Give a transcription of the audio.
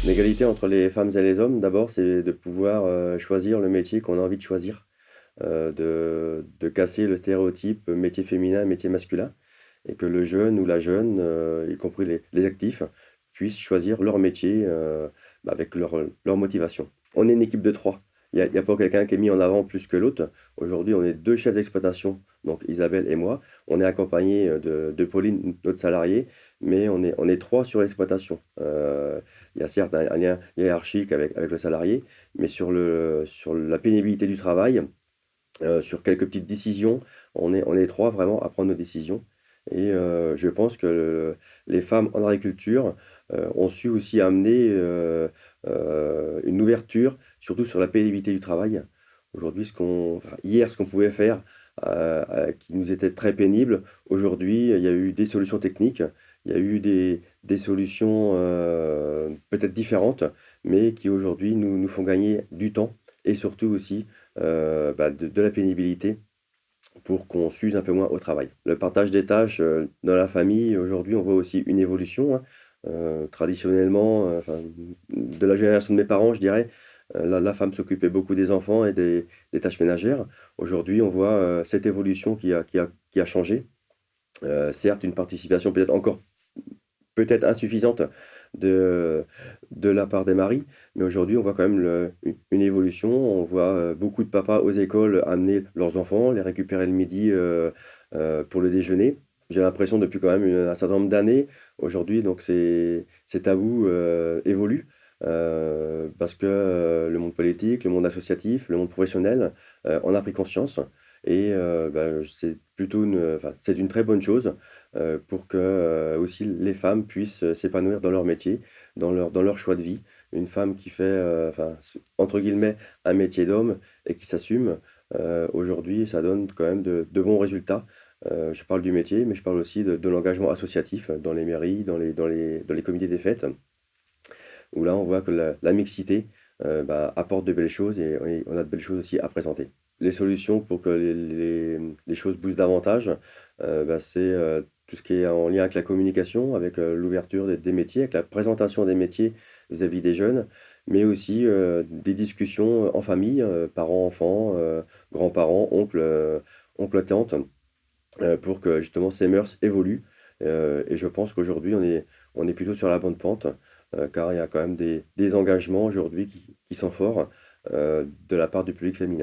L'égalité entre les femmes et les hommes, d'abord, c'est de pouvoir choisir le métier qu'on a envie de choisir, de casser le stéréotype métier féminin, métier masculin, et que le jeune ou la jeune, y compris les actifs, puissent choisir leur métier avec leur motivation. On est une équipe de trois. Il y a pas quelqu'un qui est mis en avant plus que l'autre. Aujourd'hui, on est deux chefs d'exploitation, donc Isabelle et moi. On est accompagné de Pauline, notre salariée, mais on est trois sur l'exploitation. Il y a certes un lien hiérarchique avec le salarié, mais sur la pénibilité du travail, sur quelques petites décisions, on est trois vraiment à prendre nos décisions. Et je pense que les femmes en agriculture ont su aussi amener une ouverture, surtout sur la pénibilité du travail. Aujourd'hui, hier, ce qu'on pouvait faire qui nous était très pénible, aujourd'hui, il y a eu des solutions techniques, il y a eu des solutions peut-être différentes, mais qui aujourd'hui nous font gagner du temps et surtout aussi de la pénibilité pour qu'on s'use un peu moins au travail. Le partage des tâches dans la famille, aujourd'hui, on voit aussi une évolution, hein. Traditionnellement, enfin, de la génération de mes parents, je dirais, la femme s'occupait beaucoup des enfants et des tâches ménagères. Aujourd'hui, on voit cette évolution qui a changé. Certes, une participation peut-être insuffisante de, de la part des maris, mais aujourd'hui, on voit quand même une évolution. On voit beaucoup de papas aux écoles amener leurs enfants, les récupérer le midi pour le déjeuner. J'ai l'impression depuis quand même un certain nombre d'années, aujourd'hui, donc ces tabous évoluent. Parce que le monde politique, le monde associatif, le monde professionnel en a pris conscience. Et c'est plutôt enfin, c'est une très bonne chose pour que aussi les femmes puissent s'épanouir dans leur métier, dans leur choix de vie. Une femme qui fait, enfin, entre guillemets, un métier d'homme et qui s'assume, aujourd'hui, ça donne quand même de bons résultats. Je parle du métier, mais je parle aussi de l'engagement associatif dans les mairies, dans les comités des fêtes, où là, on voit que la mixité apporte de belles choses et on a de belles choses aussi à présenter. Les solutions pour que les choses bougent davantage, c'est tout ce qui est en lien avec la communication, avec l'ouverture des métiers, avec la présentation des métiers vis-à-vis des jeunes, mais aussi des discussions en famille, parents, enfants, grands-parents, oncles, tantes, pour que justement ces mœurs évoluent. Et je pense qu'aujourd'hui, on est plutôt sur la bonne pente, car il y a quand même des engagements aujourd'hui qui sont forts de la part du public féminin.